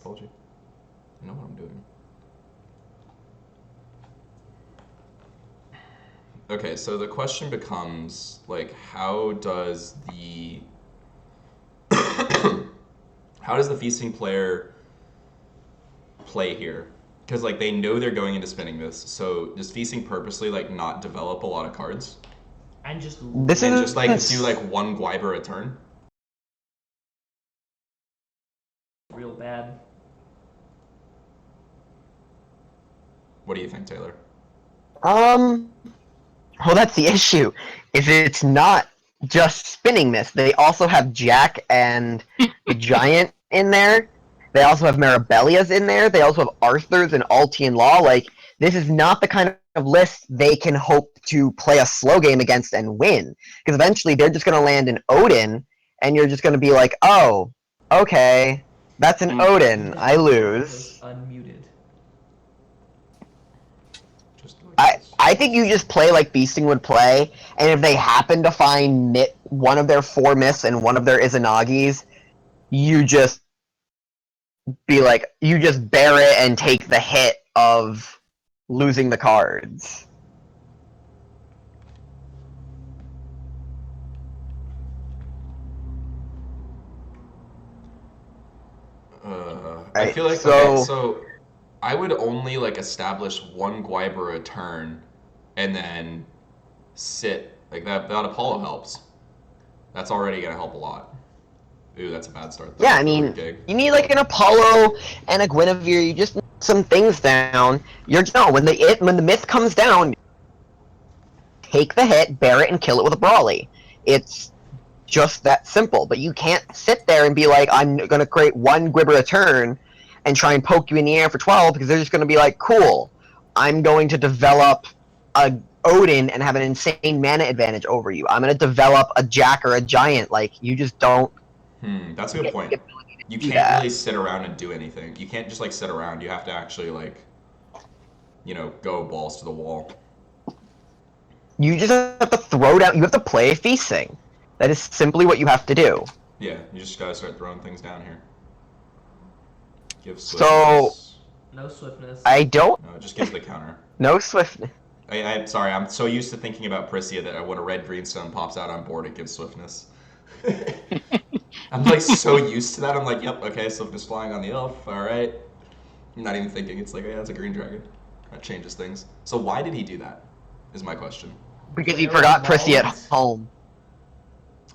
told you. I know what I'm doing. Okay, so the question becomes, like, how does the feasting player play here? Because, like, they know they're going into spinning this, so does feasting purposely, like, not develop a lot of cards? And just Like, do, like, one Gwyber a turn? real bad. What do you think, Taylor? Well, that's the issue. If it's not just spinning this, they also have Jack and the Giant in there. They also have Marabellias in there. They also have Arthurs and Altian Law. Like, this is not the kind of list they can hope to play a slow game against and win. Because eventually they're just going to land an Odin, and you're just going to be like, oh, okay, that's an Odin. I lose. Unmuted. I think you just play like Beasting would play, and if they happen to find one of their 4 myths and one of their Izanagis, you just be like, you just bear it and take the hit of losing the cards. I feel like, so I would only, like, establish one Gwyber a turn and then sit. Like, that Apollo helps. That's already going to help a lot. Ooh, that's a bad start, though. Yeah, I mean, you need, like, an Apollo and a Guinevere. You just need some things down. When the myth comes down, take the hit, bear it, and kill it with a Brawly. It's just that simple. But you can't sit there and be like, I'm going to create one Gwibber a turn and try and poke you in the air for 12, because they're just going to be like, cool, I'm going to develop a Odin and have an insane mana advantage over you. I'm going to develop a Jack or a Giant. Like, you just don't... That's a good point. You can't really sit around and do anything. You can't just, like, sit around. You have to actually, like, you know, go balls to the wall. You just have to throw down... You have to play feasting. That is simply what you have to do. Yeah, you just gotta start throwing things down here. Give swiftness. So... No swiftness. I don't... No, it just gives the counter. No swiftness. I'm sorry, I'm so used to thinking about Prisia that when a red greenstone pops out on board, it gives swiftness. I'm, like, so used to that. I'm like, yep, okay, swiftness flying on the elf, alright. I'm not even thinking. It's like, oh, yeah, that's a green dragon. That changes things. So why did he do that, is my question. Because he forgot Prissy at home.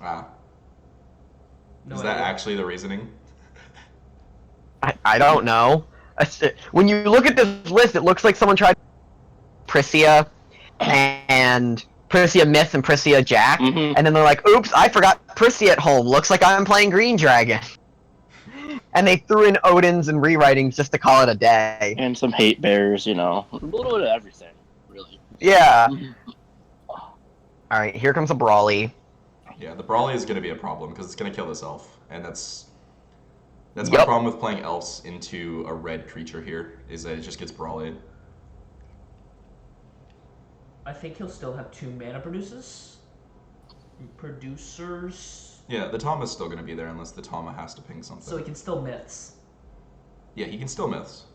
Ah. No Is that idea. actually the reasoning? I don't know. When you look at this list, it looks like someone tried Prisia and Prisia Myth and Prisia Jack, and then they're like, oops, I forgot Prisia at home. Looks like I'm playing Green Dragon. And they threw in Odins and rewritings just to call it a day. And some hate bears, you know. A little bit of everything, really. Yeah. Alright, here comes a Brawly. Yeah, the Brawly is going to be a problem because it's going to kill this elf, and that's my problem with playing elves into a red creature here, is that it just gets Brawly. I think he'll still have 2 mana producers. Yeah, the Tama's still going to be there unless the Tama has to ping something. So he can still myths. Yeah, he can still myths.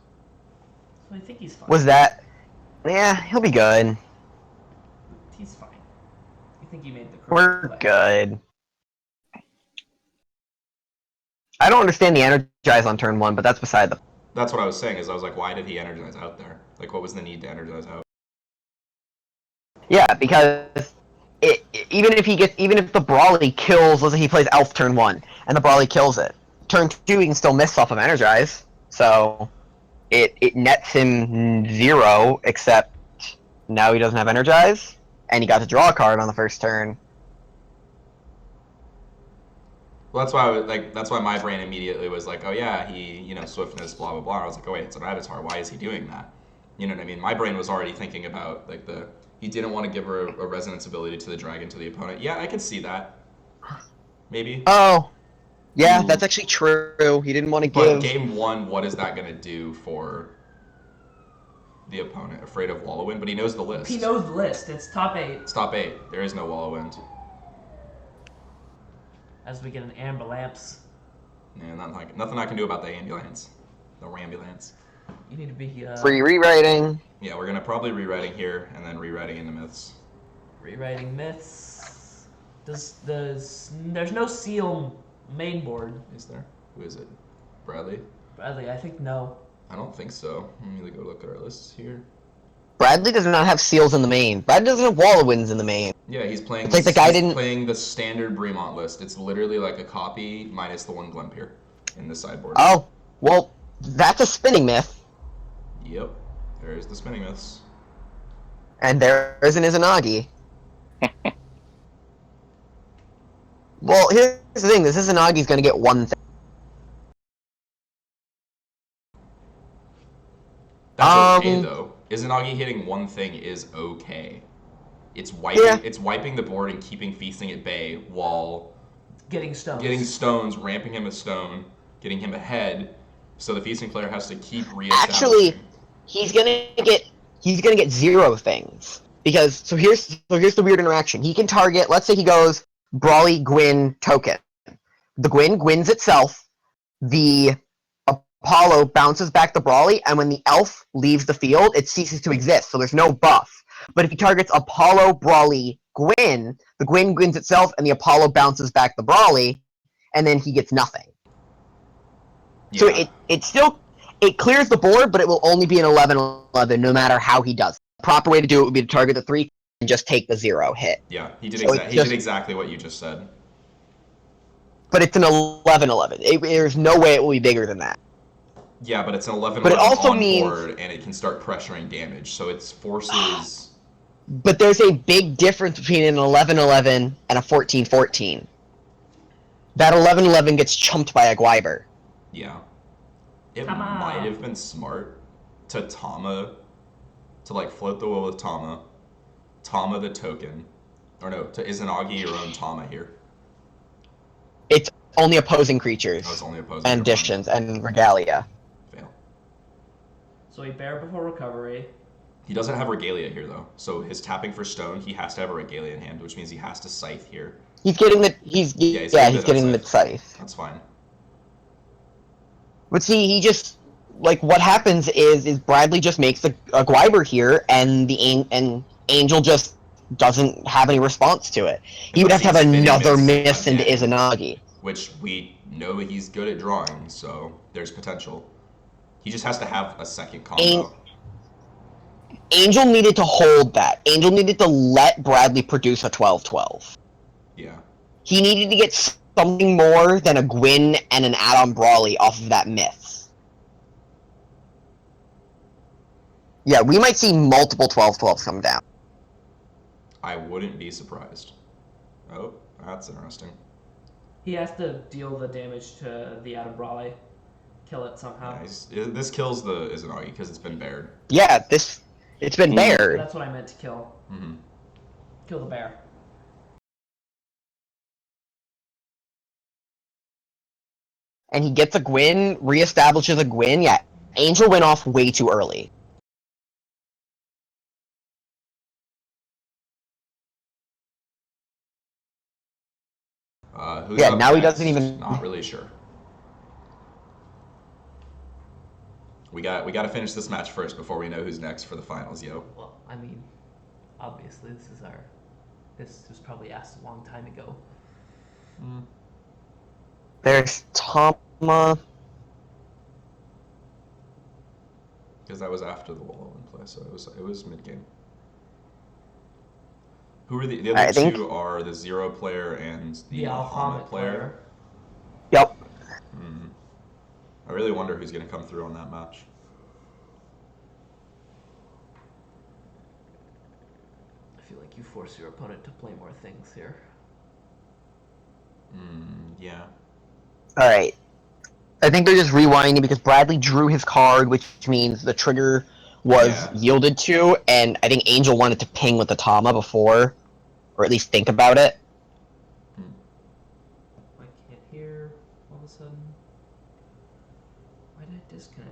So I think he's fine. Was that... Yeah, he'll be good. He's fine. I think you made the correct We're play. good. I don't understand the Energize on turn 1, but that's beside the... That's what I was saying, is I was like, why did he energize out there? Like, what was the need to energize out? Yeah, because even if the Brawly kills, let's say he plays Elf turn 1, and the Brawly kills it, turn 2 he can still miss off of Energize, so it nets him 0, except now he doesn't have Energize, and he got to draw a card on the first turn. Well, that's why my brain immediately was like, oh yeah, he, you know, swiftness, blah blah blah. I was like, oh wait, it's an avatar. Why is he doing that? You know what I mean? My brain was already thinking about, like, he didn't want to give her a resonance ability to the dragon to the opponent. Yeah, I can see that. Maybe. Oh, yeah, that's actually true. He didn't want to give. But game 1, what is that gonna do for the opponent? Afraid of Wallowwind, but he knows the list. He knows the list. It's top 8. It's top 8. There is no Wallowwind. As we get an Amber Lamps. Yeah, nothing I can do about the ambulance. No ambulance. You need to be Free rewriting. Yeah, we're gonna probably rewriting here and then rewriting into myths. rewriting myths. There's no seal main board. Is there? Who is it? Bradley? Bradley, I think no. I don't think so. Let me go look at our lists here. Bradley does not have seals in the main. Bradley doesn't have wall of winds in the main. Yeah, he's playing. It's like the guy he's didn't- playing the standard Bremont list. It's literally like a copy minus the one Glempier in the sideboard. Oh, well, that's a spinning myth. Yep. There's the spinning myths. And there's an Izanagi. Well, here's the thing. This Izanagi's gonna get one thing. That's okay though. Izanagi hitting one thing is okay. It's wiping. Yeah. It's wiping the board and keeping feasting at bay while Getting stones. getting stones, ramping him a stone, getting him ahead. So the feasting player has to keep reestablishing. Actually, he's gonna get zero things because here's the weird interaction. He can target. Let's say he goes Brawly Gwyn token. The Gwyn Gwyn's itself. The Apollo bounces back the Brawly, and when the elf leaves the field, it ceases to exist. So there's no buff. But if he targets Apollo, Brawly, Gwyn, the Gwyn Gwyn's itself, and the Apollo bounces back the Brawly, and then he gets nothing. Yeah. So it clears the board, but it will only be an 11-11 no matter how he does. The proper way to do it would be to target the 3 and just take the 0 hit. Yeah, he did. So He did exactly what you just said. But it's an 11-11. There's no way it will be bigger than that. Yeah, but it's an 11 But it also on means- board, and it can start pressuring damage. So it's forces. But there's a big difference between an 11-11 and a 14-14. That 11-11 gets chumped by a Gwyber. Yeah. It Tama. might have been smart to like float the will with Tama the token, or no, to Izanagi your own Tama here. It's only opposing creatures Oh, it's only opposing. and your additions and regalia. Fail. So he bear before recovery. He doesn't have Regalia here though, so his tapping for stone, he has to have a Regalia in hand, which means he has to Scythe here. He's getting the he's getting the scythe. That's fine. But see, he just like what happens is Bradley just makes a Gwyber here, and and Angel just doesn't have any response to it. He would have to have another miss into Izanagi. Which we know he's good at drawing, so there's potential. He just has to have a second combo. Angel needed to hold that. Angel needed to let Bradley produce a 12-12. Yeah. He needed to get something more than a Gwyn and an add-on Brawly off of that myth. Yeah, we might see multiple 12-12s come down. I wouldn't be surprised. Oh, that's interesting. He has to deal the damage to the Adam Brawley. Kill it somehow. Nice. This kills the Izanagi because it's been bared. Yeah, it's been bared. That's what I meant to kill. Mm-hmm. Kill the bear. And he gets a Gwyn, reestablishes a Gwyn. Yeah, Angel went off way too early. Who's Yeah, up now he next? doesn't even- Not really sure. We got to finish this match first before we know who's next for the finals, yo. Well, I mean, obviously this was probably asked a long time ago. There's Tama. Because that was after the wall in play, so it was mid game. Who are the other two? Are the 0 player and the Alhamid player? Yep. I really wonder who's going to come through on that match. I feel like you force your opponent to play more things here. Yeah. Alright. I think they're just rewinding because Bradley drew his card, which means the trigger was yielded to, and I think Angel wanted to ping with the Tama before, or at least think about it. I can't hear all of a sudden. Why did I disconnect?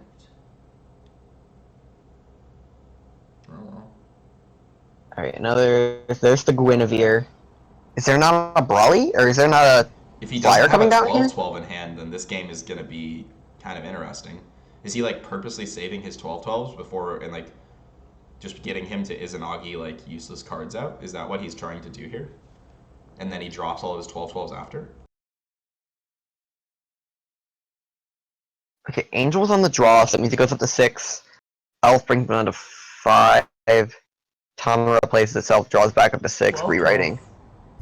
I don't know. Alright, there's the Guinevere. Is there not a Brawly? Or is there not a If he flyer doesn't have coming a down here? 12-12 in hand, then this game is going to be kind of interesting. Is he like purposely saving his 12-12s before and like just getting him to Izanagi like useless cards out? Is that what he's trying to do here? And then he drops all of his 12-12s after? Okay, Angel's on the draw, so that means he goes up to 6. Elf brings him down to 5. Tama replaces itself, draws back up to 6, 12, rewriting.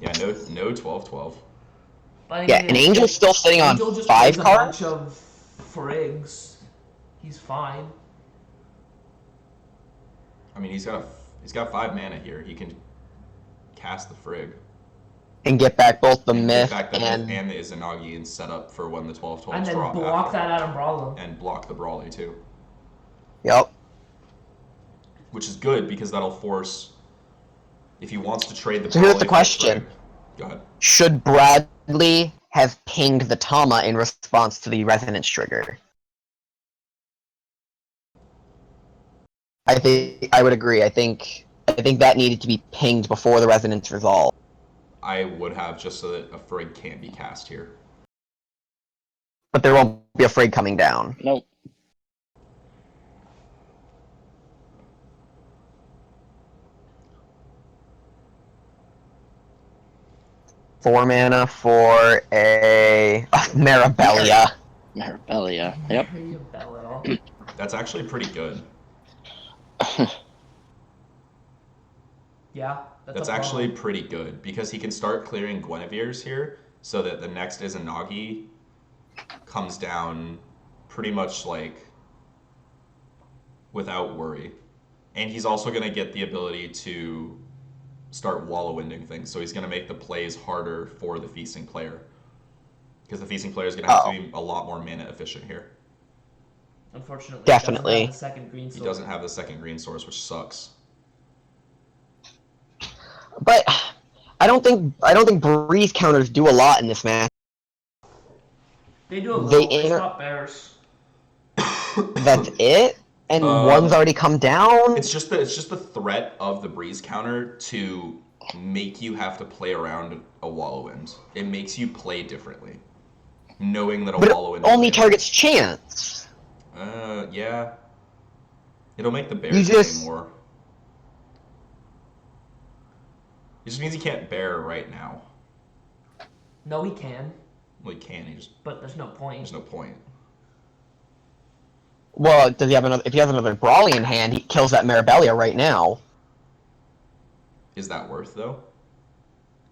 12. Yeah, no 12-12. But I Yeah, mean, and Angel's still sitting on Angel just 5 plays a cards? bunch of frigs. He's fine. I mean, he's got 5 mana here. He can cast the Frig And get back both the and myth get back the and... myth and the Izanagi and set up for when the 12-12s And then drop block after. that out of Brawler. And block the Brawly too. Yep. Which is good because that'll force, if he wants to trade the So here's Brawly the for question. Frig. Go ahead. Should Bradley have pinged the Tama in response to the resonance trigger? I would agree. I think that needed to be pinged before the resonance resolved. I would have, just so that a Frig can't be cast here. But there won't be a Frig coming down. Nope. 4 mana for a Marabella. Marabella. Yep. That's actually pretty good. Yeah, That's actually pretty good because he can start clearing Guinevere's here so that the next Izanagi comes down pretty much like without worry. And he's also going to get the ability to start wallow-winding things, so he's going to make the plays harder for the feasting player. Because the feasting player is going to have to be a lot more mana efficient here. Unfortunately, Definitely. he doesn't have the second green source. He doesn't have the second green source, which sucks. But I don't think breeze counters do a lot in this match. They do a little. They stop bears. That's it? And one's already come down? It's just the threat of the breeze counter to make you have to play around a Wallowind. It makes you play differently, knowing that a Wallowind only targets chance. Yeah. It'll make the bears play more. It just means he can't bear right now. No, he can. Well, he can. He just. But there's no point. There's no point. Well, does he have another? If he has another Brawly in hand, he kills that Marabella right now. Is that worth though?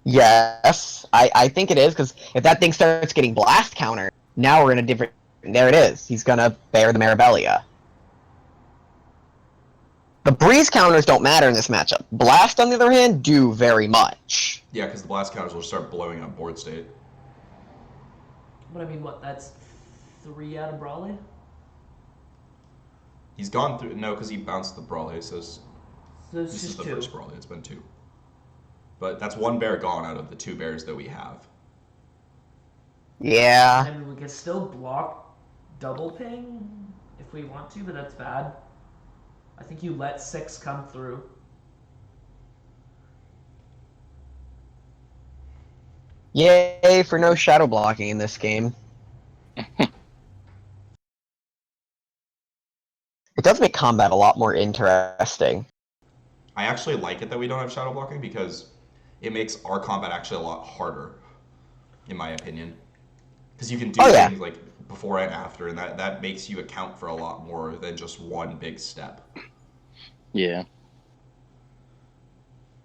Yes, I think it is, because if that thing starts getting blast counter, now we're in a different. There it is. He's gonna bear the Marabella. The breeze counters don't matter in this matchup. Blast, on the other hand, do very much. Yeah, because the blast counters will start blowing up board state. But I mean, what? That's 3 out of Brawly? He's gone through. No, because he bounced the Brawly, so this is the 2. first Brawly. It's been 2. But that's 1 bear gone out of the 2 bears that we have. Yeah. I mean, we can still block double ping if we want to, but that's bad. I think you let 6 come through. Yay for no shadow blocking in this game. It does make combat a lot more interesting. I actually like it that we don't have shadow blocking because it makes our combat actually a lot harder, in my opinion. Because you can do things like before and after, and that makes you account for a lot more than just one big step. Yeah.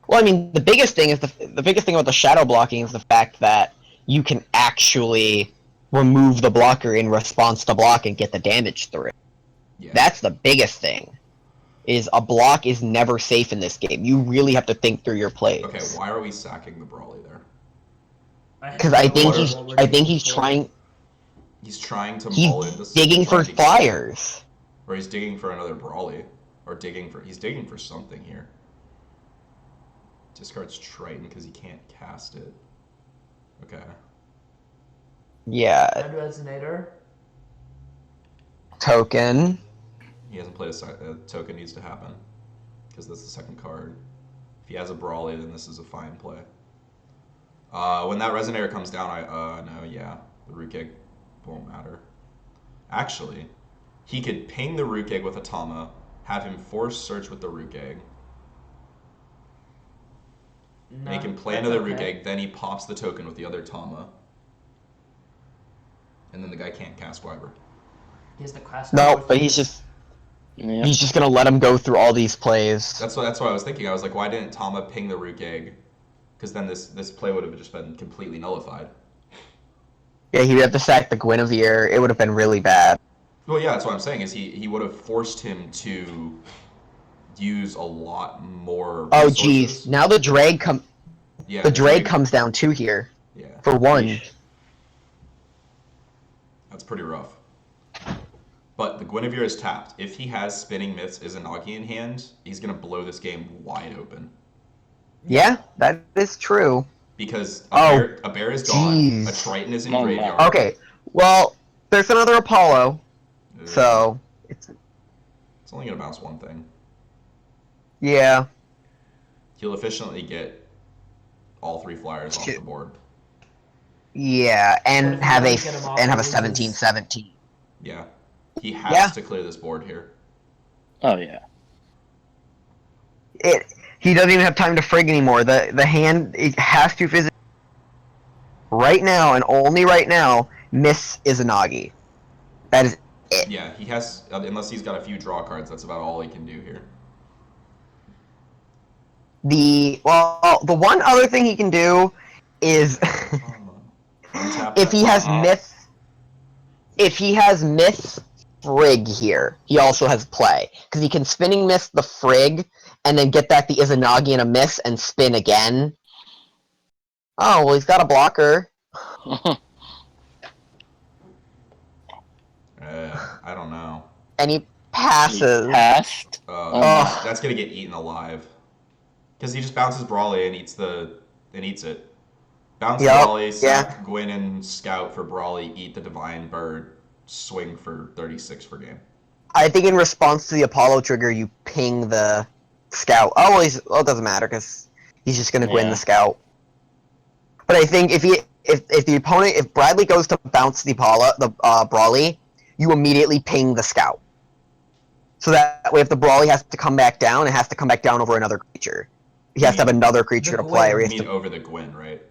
Well, I mean, the biggest thing is the biggest thing about the shadow blocking is the fact that you can actually remove the blocker in response to block and get the damage through. Yeah. That's the biggest thing. Is a block is never safe in this game. You really have to think through your plays. Okay, why are we sacking the Brawly there? Because I think he's trying. He's trying to mull into. He's digging for flyers. Or he's digging for another Brawly, or he's digging for something here. Discards Triton because he can't cast it. Okay. Yeah. Red Resonator. Token. He hasn't played a token needs to happen because that's the second card. If he has a Brawly, then this is a fine play. When that Resonator comes down, no, yeah, the root kick won't matter. Actually, He could ping the root egg with a Tama, have him force search with the root egg, No, make him play that's another root okay. egg, then he pops the token with the other Tama. And then the guy can't cast Wyvern. He has the cast. No, but he's just gonna let him go through all these plays. That's what I was thinking. I was like, why didn't Tama ping the root egg? Because then this play would have just been completely nullified. Yeah, he would have to sack the Guinevere. It would have been really bad. Well, yeah, that's what I'm saying. Is he would have forced him to use a lot more. Oh, resources. geez. Now the Drag Yeah, the Drag comes down too here. Yeah. For one. Yeesh. That's pretty rough. But the Guinevere is tapped. If he has Spinning Myths Izanagi in hand, he's going to blow this game wide open. Yeah, that is true. Because Oh, a bear is gone, jeez. a Triton is in Oh, no. graveyard. Okay, well, there's another Apollo, so It's only going to bounce one thing. yeah. He'll efficiently get all 3 flyers off the board. Yeah, But and if he have a doesn't get him off, and have a he loses. 17-17. Yeah. He has Yeah. to clear this board here. Oh yeah. He doesn't even have time to frig anymore. The hand it has to physically right now and only right now miss Izanagi. That is it. Yeah, he has, unless he's got a few draw cards, that's about all he can do here. The one other thing he can do is Untap if that he has Tama. myth frig here, he also has play because he can spinning miss the frig and then get back the Izanagi in a miss and spin again. Oh well, he's got a blocker. I don't know. And he passes. He passed. Ugh. That's gonna get eaten alive. Because he just bounces Brawly and eats it. Bounce Yep, Brawly, yeah. sack Gwyn and Scout for Brawly, eat the Divine Bird, swing for 36 for game. I think in response to the Apollo trigger, you ping the Scout. Oh, well, it doesn't matter because he's just gonna win Yeah. the Scout. But I think if Bradley goes to bounce the Brawly, you immediately ping the Scout. So that way, if the Brawly has to come back down, it has to come back down over another creature. He has to have another creature The to play. Or Gwyn. he You has mean to, over the Gwyn, right?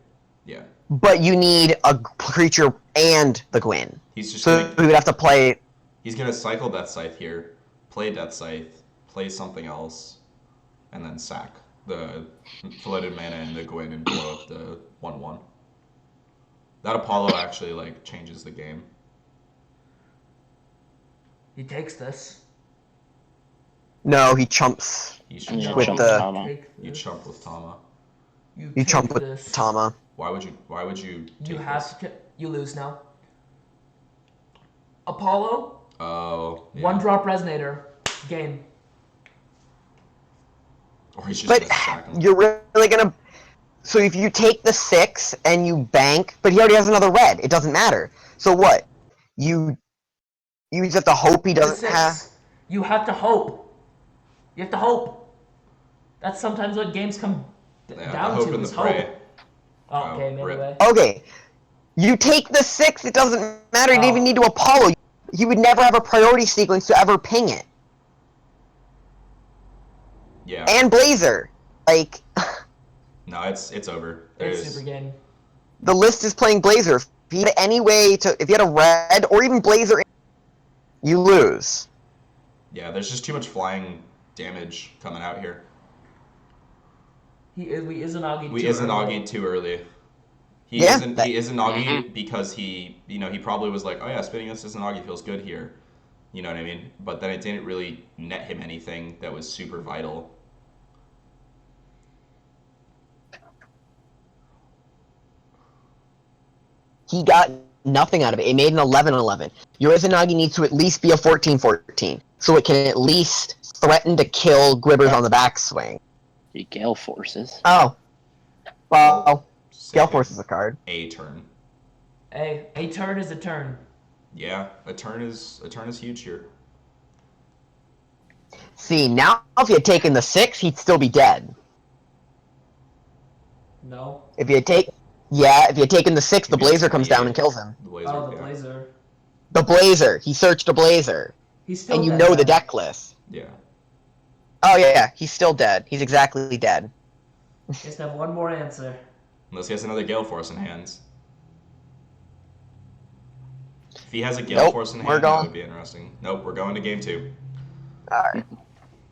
Yeah. but you need a creature and the Gwyn. He's just So gonna we would have to play. he's gonna cycle Death Scythe here, play Death Scythe, play something else, and then sack the floated mana and the Gwyn and blow up the 1/1. That Apollo actually like changes the game. He takes this. No, he chumps. You should Yeah, chump. With chump the- Tama. Take You this. chump with Tama. You You take chump with this. Tama. Why would you take You this? have to. You lose now. Apollo, Oh, yeah. 1-drop resonator, game. Or he's just But gonna sack him. you're really gonna. So if you take the 6 and you bank, but he already has another red, it doesn't matter. So what? You just have to hope he The doesn't 6. have. You have to hope. You have to hope. That's sometimes what games come Yeah, down the hope to and is the hope. pray. Oh, game rip. anyway. Okay, you take the 6. It doesn't matter. You didn't even Oh. need to Apollo. He would never have a priority sequence to ever ping it. Yeah. And Blazer, like No, it's over. It's There's super game. the list is playing Blazer. If he had any way to, if you had a red or even Blazer, you lose. yeah, there's just too much flying damage coming out here. We Izanagi. We too early. Izanagi too early. He Yeah, isn't that- he Izanagi because he probably was like, oh yeah, spinning this Izanagi feels good here. You know what I mean? But then it didn't really net him anything that was super vital. He got nothing out of it. It made an 11-11. Your Izanagi needs to at least be a 14-14, so it can at least threaten to kill Gribbers on the backswing. He Gale Forces. Oh. Well, Gale Second, Force is a card. a turn. Hey, a turn is a turn. Yeah, a turn is huge here. See, now if he had taken the 6, he'd still be dead. No. If you had taken the 6, the Maybe it's Blazer comes the down and kills him. The Blazer. Oh, the yeah. Blazer. The Blazer. He searched a Blazer. He's still and you dead know the then. deck list. Yeah. He's still And you dead know the then. deck list. Yeah. Oh yeah, he's still dead. He's exactly dead. Just have one more answer. Unless he has another Gale Force in hands. If he has a Gale Nope, Force in we're hand, that going. would be interesting. Nope, we're going to game 2. Alright.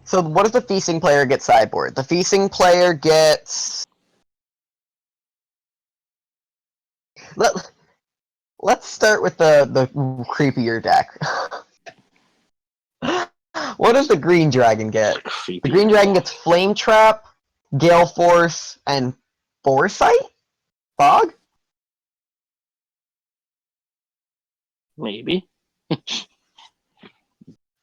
So what does the feasting player get sideboard? The feasting player gets... Let's start with the creepier deck. What does the green dragon get? Creepy. The green dragon gets Flame Trap, Gale Force, and Foresight? Fog? Maybe.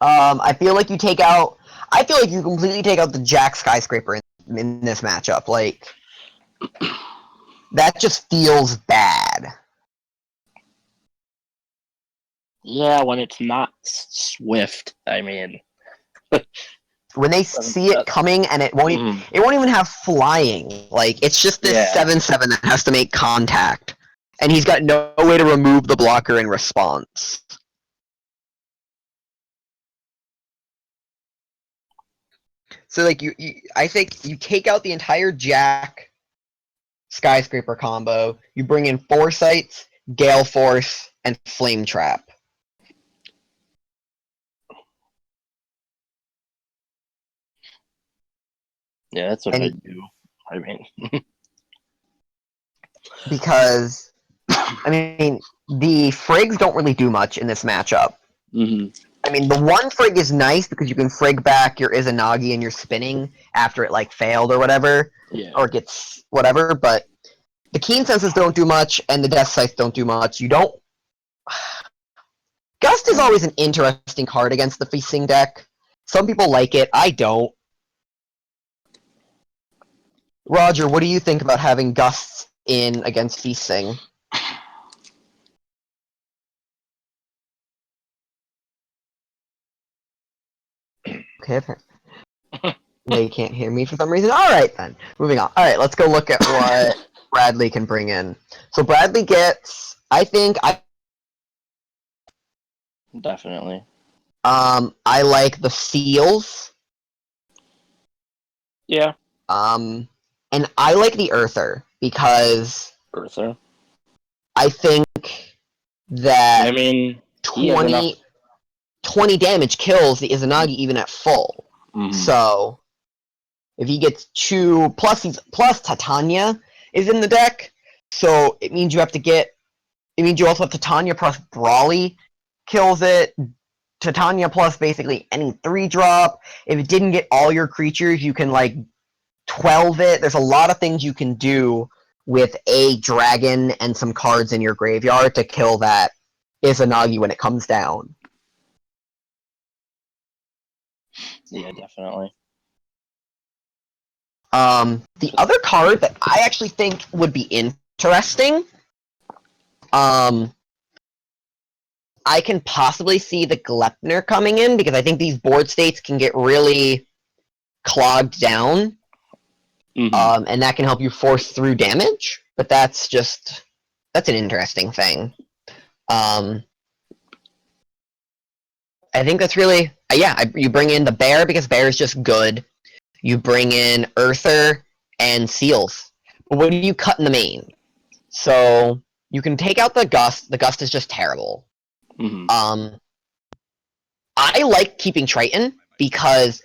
I feel like you take out... I feel like you completely take out the Jack Skyscraper in this matchup. Like, that just feels bad. Yeah, when it's not Swift, I mean. When they see it coming and it won't even have flying. Like, it's just this Yeah. 7/7 that has to make contact. And he's got no way to remove the blocker in response. So, like, I think you take out the entire Jack Skyscraper combo, you bring in Foresights, Gale Force, and Flame Trap. Yeah, that's what And- I do. I mean, Because, I mean, the Frigs don't really do much in this matchup. I mean, the one Frig is nice because you can Frig back your Izanagi and your spinning after it, like, failed or whatever. yeah. Or gets whatever, but the Keen Senses don't do much, and the Death Scythe don't do much. You don't... Gust is always an interesting card against the Feasting deck. Some people like it, I don't. Roger, what do you think about having Gusts in against Feasting? Okay, they can't hear me for some reason. Alright then, moving on. Alright, let's go look at what Bradley can bring in. So Bradley gets, Definitely. I like the Seals. Yeah. And I like the Earther, because Earther. I think that I mean, he has 20 damage kills the Izanagi even at full. So, if he gets 2, plus Titania is in the deck, so it means you also have Titania plus Brawly kills it, Titania plus basically any 3-drop. If it didn't get all your creatures, you can, like, 12 it. There's a lot of things you can do with a dragon and some cards in your graveyard to kill that Izanagi when it comes down. Yeah, definitely. The other card that I actually think would be interesting, I can possibly see the Glepner coming in, because I think these board states can get really clogged down, and that can help you force through damage, but that's an interesting thing. I think that's really... you bring in the Bear, because Bear is just good. You bring in Earther and Seals. But what do you cut in the main? So, you can take out the Gust. The Gust is just terrible. I like keeping Triton, because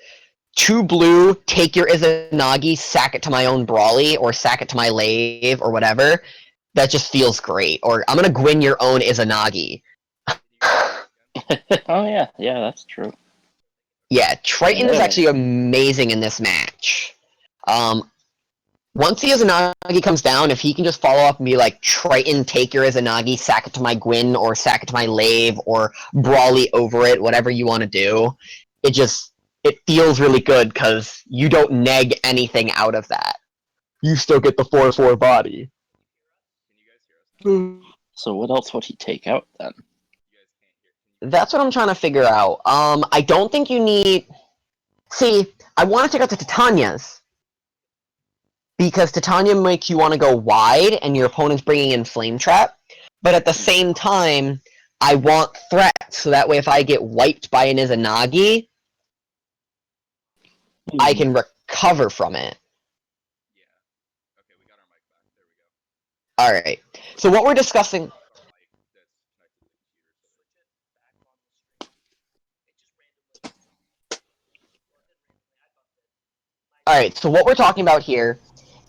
2 blue, take your Izanagi, sack it to my own Brawly, or sack it to my Lave, or whatever. That just feels great. Or, I'm gonna Gwyn your own Izanagi. Oh yeah, that's true. Yeah, Triton is actually amazing in this match. Once the Izanagi comes down, if he can just follow up and be like, Triton, take your Izanagi, sack it to my Gwyn, or sack it to my Lave, or Brawly over it, whatever you want to do, it feels really good, because you don't neg anything out of that. You still get the 4/4 body. So what else would he take out then? That's what I'm trying to figure out. I don't think you need... See, I want to take out the Titanias, because Titania makes you want to go wide, and your opponent's bringing in Flame Trap. But at the same time, I want threats, so that way if I get wiped by an Izanagi, I can recover from it. Yeah. Okay, we got our mic back. There we go. Alright. So what we're discussing... Alright, so what we're talking about here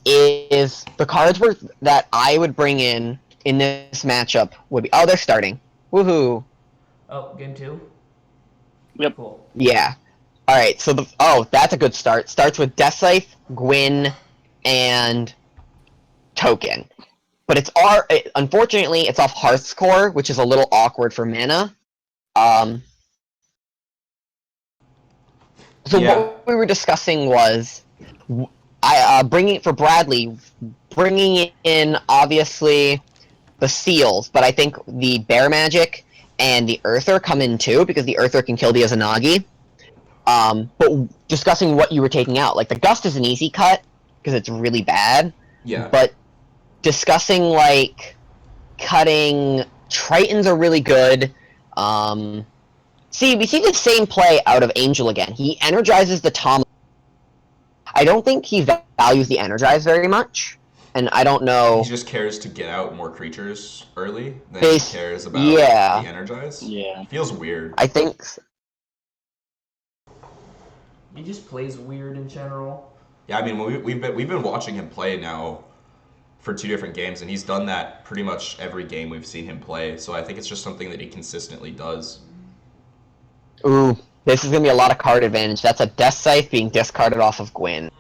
is the cards that I would bring in this matchup would be... Oh, they're starting. Woohoo. Oh, game 2? Yep. Cool. Yeah. Alright, so that's a good start. Starts with Death Scythe, Gwyn, and Token. But unfortunately, it's off Hearth's Core, which is a little awkward for mana. So Yeah. what we were discussing was, bringing for Bradley, bringing in obviously the seals, but I think the Bear Magic and the Earther come in too, because the Earther can kill the Izanagi. But discussing what you were taking out, like the Gust is an easy cut because it's really bad. Yeah. But discussing like cutting Tritons are really good. We see the same play out of Angel again. He energizes the Tom. I don't think he values the Energize very much, and I don't know. He just cares to get out more creatures early than he Base- cares about yeah. the Energize. Yeah. Feels weird. I think He just plays weird in general. Yeah, I mean, we've been watching him play now for 2 different games, and he's done that pretty much every game we've seen him play. So I think it's just something that he consistently does. Ooh, this is gonna be a lot of card advantage. That's a Death Scythe being discarded off of Gwyn.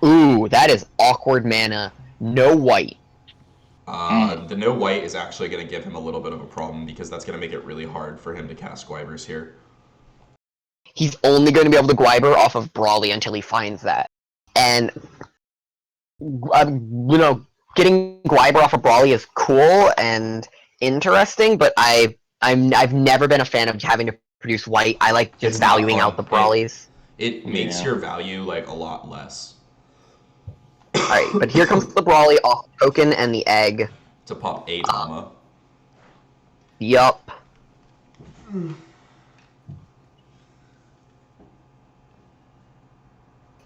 Ooh, that is awkward mana. No white. The no white is actually going to give him a little bit of a problem because that's going to make it really hard for him to cast Gwybers here. He's only going to be able to Gwyber off of Brawly until he finds that. And, getting Gwyber off of Brawly is cool and interesting, but I've never been a fan of having to produce white. I like just It's not valuing fun. out the Brawlies. It makes Yeah. your value like a lot less. Alright, but here comes the Brawly off Token and the Egg. To pop a Tama. Yup.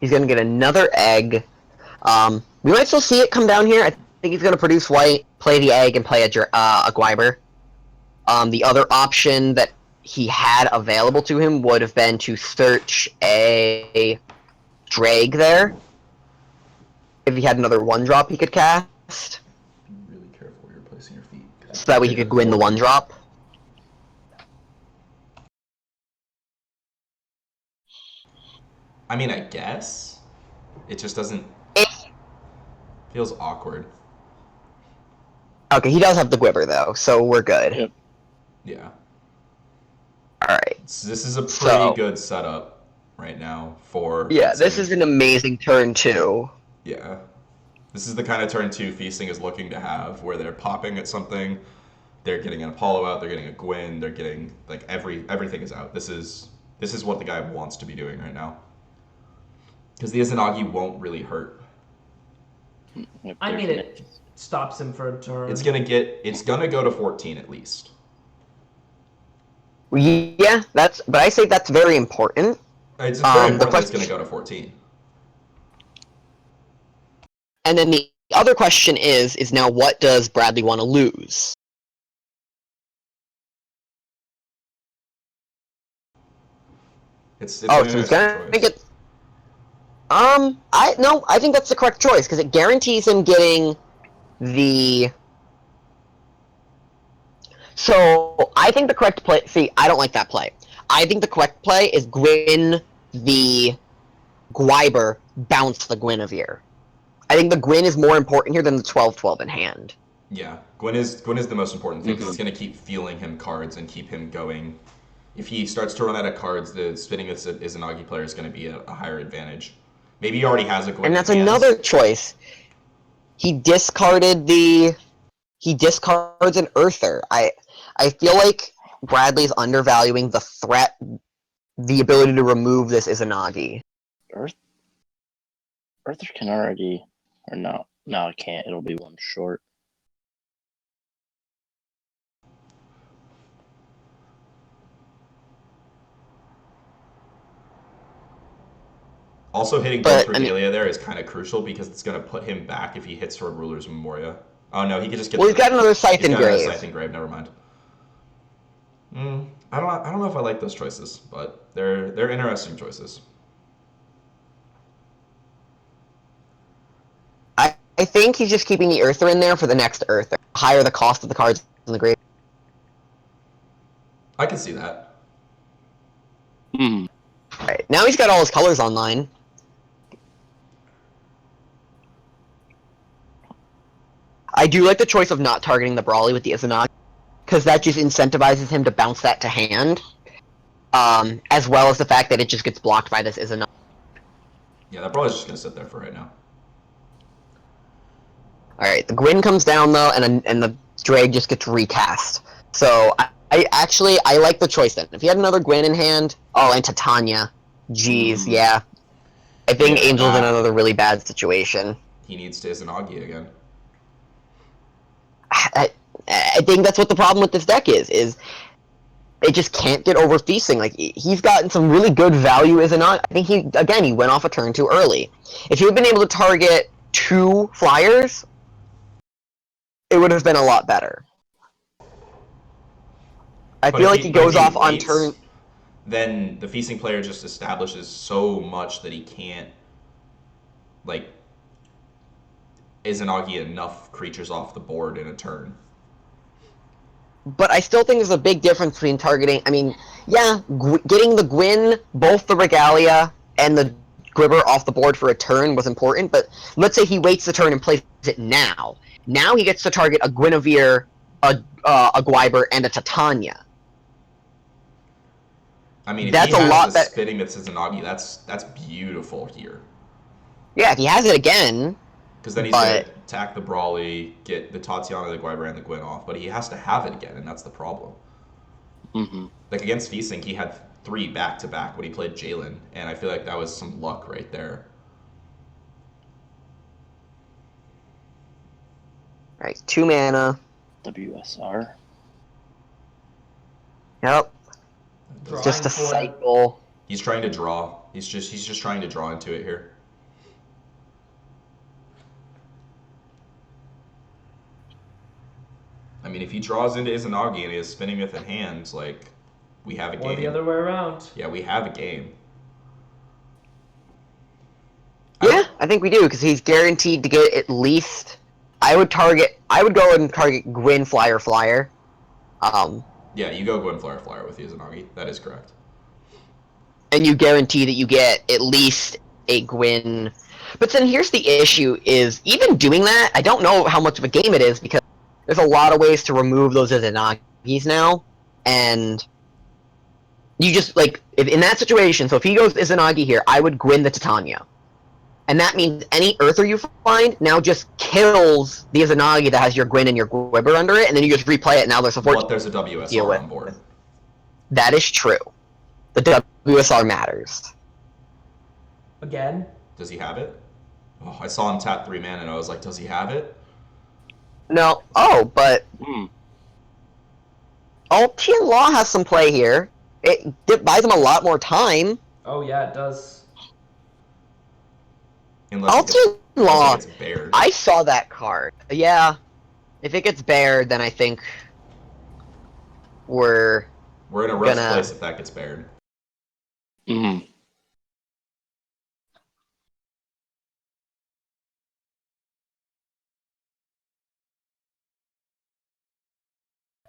He's gonna get another egg. We might still see it come down here. I think he's gonna produce white, play the egg, and play a Gwyber. The other option that he had available to him would have been to search a Drag there. If he had another 1-drop he could cast. Be really careful where you're placing your feet. So that way he could win the 1-drop. I mean, I guess. It just doesn't... Feels awkward. Okay, he does have the Gwyber though, so we're good. Yep. Yeah. Alright. So this is a pretty good setup right now for... Yeah, this is an amazing turn 2. Yeah. This is the kind of turn 2 Feasting is looking to have, where they're popping at something, they're getting an Apollo out, they're getting a Gwyn, they're getting, like, everything is out. This is what the guy wants to be doing right now. Because the Izanagi won't really hurt. Yep, I mean, there's it stops him for a turn. It's gonna go to 14 at least. Yeah, but I say that's very important. It's very important that it's question- gonna go to 14. And then the other question is now what does Bradley want to lose? It's So an he's interesting gonna choice. get... I think that's the correct choice, because it guarantees him getting the... So, I think the correct play... See, I don't like that play. I think the correct play is Gwyn the Gwyber, bounce the Guinevere. I think the Gwyn is more important here than the 12-12 in hand. Yeah, Gwyn is the most important thing because it's going to keep feeling him cards and keep him going. If he starts to run out of cards, the spinning this Izanagi player is going to be a higher advantage. Maybe he already has a Gwyn. And that's in hands. another choice. He discards an Earther. I feel like Bradley's undervaluing the threat, the ability to remove this Izanagi. Arthur can already, or no, no, it can't. It'll be 1 short. Also, hitting But, both Regalia there is kind of crucial because it's going to put him back if he hits Sword Ruler's Memoria. Oh no, he could just get. Well, he's got another Scythe He's got Engrave. a Scythe Engrave. Never mind. I don't know if I like those choices, but they're interesting choices. I think he's just keeping the Earther in there for the next Earther. Higher the cost of the cards in the grave. I can see that. Right. Now he's got all his colors online. I do like the choice of not targeting the Brawly with the Izanagi, because that just incentivizes him to bounce that to hand. As well as the fact that it just gets blocked by this Izanagi. Yeah, that Brawly's just going to sit there for right now. Alright, the Gwyn comes down though, and the Drag just gets recast. So, I like the choice then. If he had another Gwyn in hand, and Titania. Jeez, yeah. I think Angel's in another really bad situation. He needs to Izanagi again. I think that's what the problem with this deck is it just can't get over feasting. Like, he's gotten some really good value as I think he went off a turn too early. If he had been able to target 2 flyers, it would have been a lot better. I feel like he goes off on turn. Then the feasting player just establishes so much that he can't, like, Izanagi enough creatures off the board in a turn. But I still think there's a big difference between targeting. I mean, yeah, getting the Gwyn, both the Regalia and the Gwibber off the board for a turn was important, but let's say he waits the turn and plays it now. Now he gets to target a Guinevere, a Gwyber, and a Titania. I mean, if that's he has a lot the Spitting Myth Izanagi, that's beautiful here. Yeah, if he has it again. Because then he's going to attack the Brawly, get the Tatiana, the Gwyber, and the Gwyn off, but he has to have it again, and that's the problem. Like, against Feasting, he had 3 back-to-back when he played Jalen, and I feel like that was some luck right there. Alright, 2 mana. WSR. Yep. Drawing Just a for it. cycle. He's trying to draw. He's just trying to draw into it here. I mean, if he draws into Izanagi and he has Spinning Myth in hand, like, we have a game. Or the other way around. Yeah, we have a game. Yeah, I think we do, because he's guaranteed to get at least... I would go and target Gwyn Flyer. Yeah, you go Gwyn Flyer with Izanagi. That is correct. And you guarantee that you get at least a Gwyn... But then here's the issue, is even doing that, I don't know how much of a game it is, because there's a lot of ways to remove those Izanagis now, and you just, like, if in that situation, so if he goes Izanagi here, I would Gwyn the Titania. And that means any Earther you find now just kills the Izanagi that has your Gwyn and your Gwibber under it, and then you just replay it, and now there's a 14. But there's a WSR on board. That is true. The WSR matters. Again? Does he have it? Oh, I saw him tap 3 mana, and I was like, does he have it? No. Oh, but... Altian Law has some play here. It buys him a lot more time. Oh yeah, it does. Altian Law, gets bared. I saw that card. Yeah. If it gets bared, then I think we're in a rough place if that gets bared.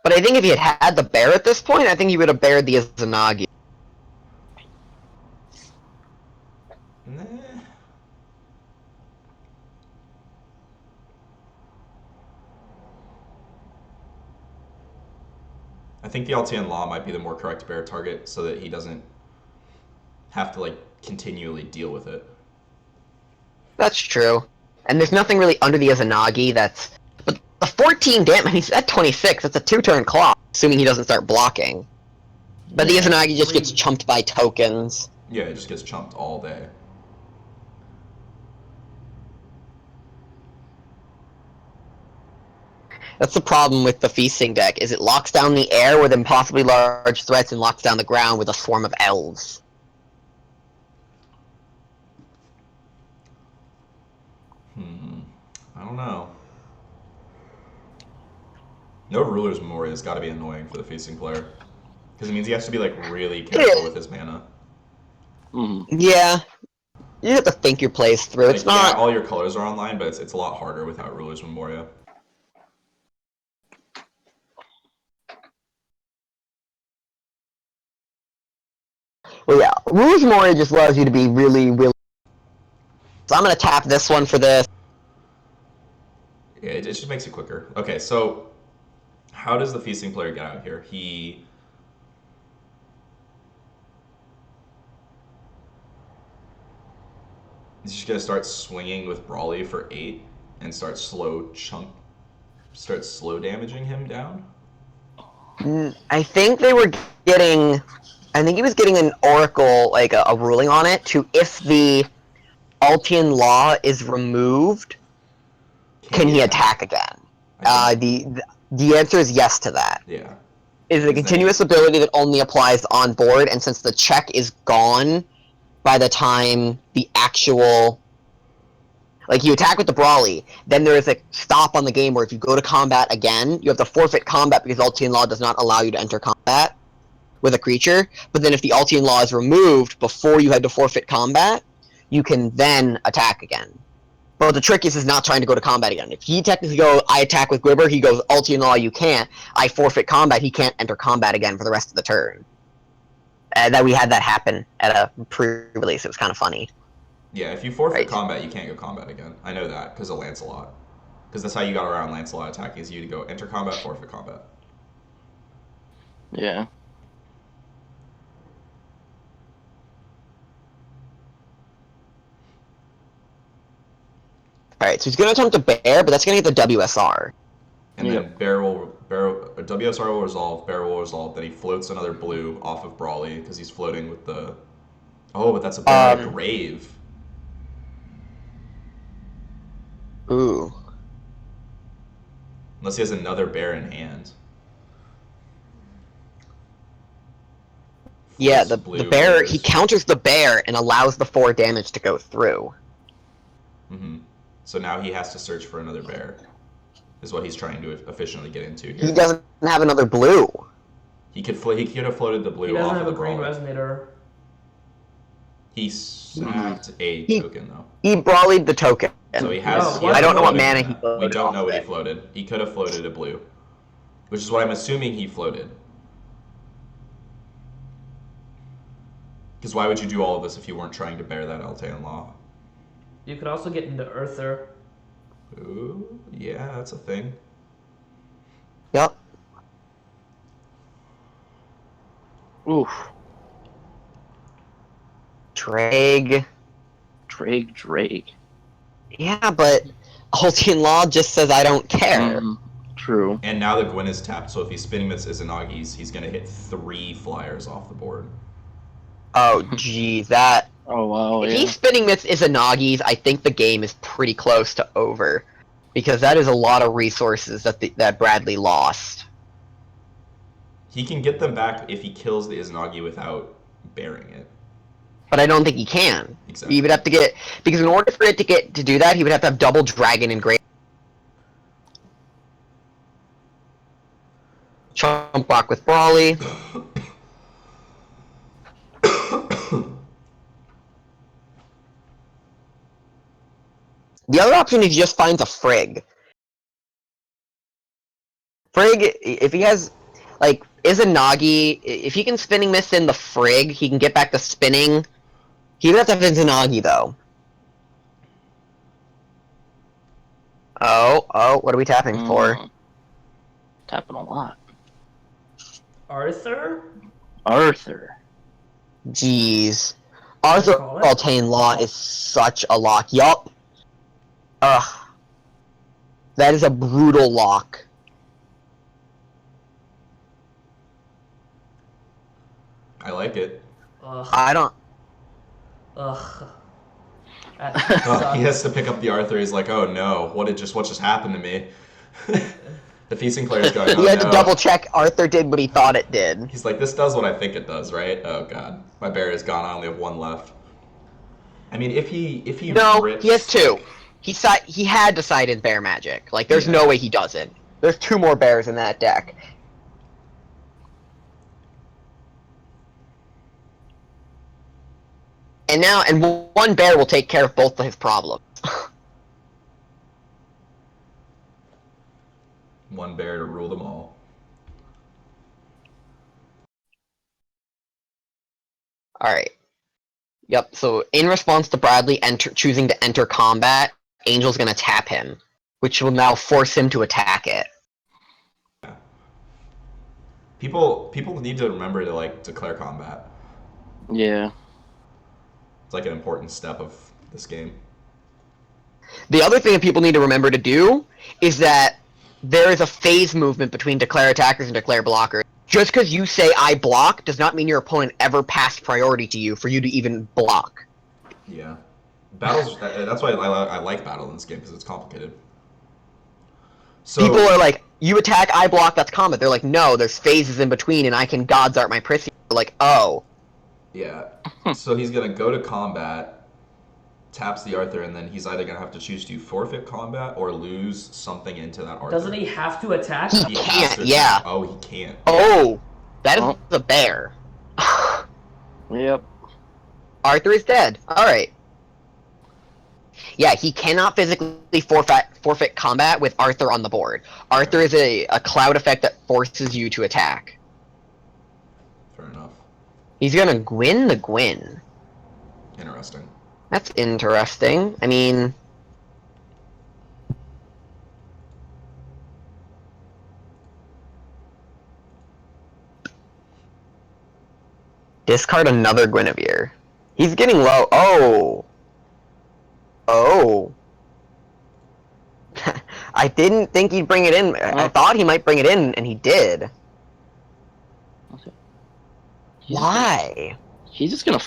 But I think if he had the bear at this point, I think he would have bared the Izanagi. Nah. I think the Altian Law might be the more correct bear target so that he doesn't have to, like, continually deal with it. That's true. And there's nothing really under the Izanagi that's... But the 14 damage, he's at 26, that's a 2-turn clock, assuming he doesn't start blocking. But the Izanagi just gets chumped by tokens. Yeah, it just gets chumped all day. That's the problem with the Feasting deck, is it locks down the air with impossibly large threats and locks down the ground with a swarm of elves. don't know. No rulers Moria has got to be annoying for the feasting player. Because it means he has to be like really careful with his mana. Yeah. You have to think your plays through. Like, It's not. yeah, all your colors are online, but it's a lot harder without rulers Memoria. Well, yeah. Rules Moria just allows you to be really, really. So I'm gonna tap this one for this. Yeah, it just makes it quicker. Okay, so how does the feasting player get out here? He's just gonna start swinging with Brawly for 8 and start slow damaging him down. I think they were getting. I think he was getting an oracle, like a ruling on it, to if the Altian Law is removed, can he attack again? The answer is yes to that. Yeah. Is a continuous ability that only applies on board, and since the check is gone by the time the actual... Like, you attack with the Brawly, then there is a stop on the game where if you go to combat again, you have to forfeit combat because Altian Law does not allow you to enter combat with a creature, but then if the Altian Law is removed before you had to forfeit combat, you can then attack again. But the trick is not trying to go to combat again. If he technically goes, I attack with Gwibber, he goes, Altian Law, you can't. I forfeit combat, he can't enter combat again for the rest of the turn. That we had that happen at a pre-release. It was kind of funny. Yeah, if you forfeit combat, you can't go combat again. I know that because of Lancelot. Because that's how you got around Lancelot attacking, is you to go enter combat, forfeit combat. Yeah. Alright, so he's going to attempt to bear, but that's going to get the WSR. And then WSR will resolve, bear will resolve, then he floats another blue off of Brawly because he's floating with the... Oh, but that's a bear in a grave. Ooh. Unless he has another bear in hand. Yeah, the bear, he counters the bear and allows the 4 damage to go through. Mm-hmm. So now he has to search for another bear, is what he's trying to efficiently get into here. He doesn't have another blue. He could have floated the blue off of the green Brawly. resonator. He sacked a token, though. He Brawlied the token. So he has... I don't know what mana he floated. We don't know what he floated. He could have floated a blue, which is what I'm assuming he floated. Because why would you do all of this if you weren't trying to bear that Altean Law? You could also get into Earther. Ooh, yeah, that's a thing. Yep. Oof. Drag. Yeah, but Altian Law just says I don't care. True. And now the Gwyn is tapped, so if he's spinning with Izanagi's, he's going to hit 3 flyers off the board. Oh, geez, that... Oh, wow, If he's spinning with Izanagi's, I think the game is pretty close to over. Because that is a lot of resources that Bradley lost. He can get them back if he kills the Izanagi without bearing it. But I don't think he can. Exactly. He would have to get... Because in order for it to do that, he would have to have double Dragon and Great... Chump block with Brawly. The other option is he just finds a Frigg. Frigg, if he has, like, Izanagi, if he can spinning miss in the Frigg, he can get back to spinning. He would have to have Izanagi, though. Oh, what are we tapping for? Tapping a lot. Arthur? Jeez. Arthur Altean Law is such a lock. Yup. Ugh. That is a brutal lock. I like it. Ugh. I don't... Ugh. He has to pick up the Arthur. He's like, oh no, what just happened to me? The feasting player's going, oh He had no. to double check Arthur did what he thought it did. He's like, this does what I think it does, right? Oh god, my bear is gone. I only have 1 left. I mean, if he No, rips, he has 2. He had to side in bear magic. Like, there's no Yeah. way he doesn't. There's 2 more bears in that deck. And 1 bear will take care of both of his problems. 1 bear to rule them all. Alright. Yep, so in response to Bradley choosing to enter combat, Angel's gonna tap him, which will now force him to attack it. People need to remember to like declare combat. Yeah. It's like an important step of this game. The other thing that people need to remember to do is that there is a phase movement between declare attackers and declare blockers. Just because you say I block does not mean your opponent ever passed priority to you for you to even block. Yeah. Battles. That's why I like battle in this game because it's complicated. So People are like, you attack, I block, that's combat. They're like, no, there's phases in between and I can God's Art my Prissy. They're like, oh. yeah. So he's gonna go to combat, taps the Arthur, and then he's either gonna have to choose to forfeit combat or lose something into that Arthur. Doesn't he have to attack? He has can't, to yeah. attack. Oh, he can't. Oh, that is Oh. the bear. Yep. Arthur is dead. Alright. Yeah, he cannot physically forfeit combat with Arthur on the board. Arthur is a cloud effect that forces you to attack. Fair enough. He's gonna Gwyn the Gwyn. Interesting. That's interesting. I mean... Discard another Guinevere. He's getting low. Oh! Oh! I didn't think he'd bring it in. I thought he might bring it in, and he did. Okay. Why? He's just gonna.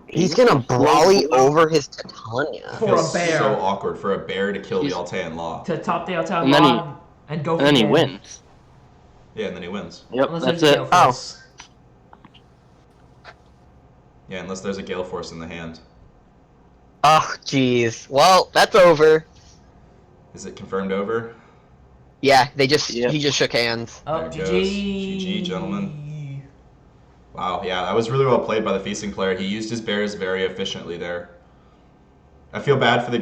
He's gonna brawly float. over his Titania. For Feels a bear. so awkward for a bear to kill He's- the Altean Law. To top the outside And then he- law and go for And then he game. wins. Yeah, and then he wins. Yep, Unless that's there's it. Gale Force. Yeah, unless there's a Gale Force in the hand. Oh, jeez. Well, that's over. Is it confirmed over? Yeah, they just Yep. he just shook hands. Oh, There it goes. GG. GG, gentlemen. Wow, yeah, that was really well played by the Feasting player. He used his bears very efficiently there. I feel bad for the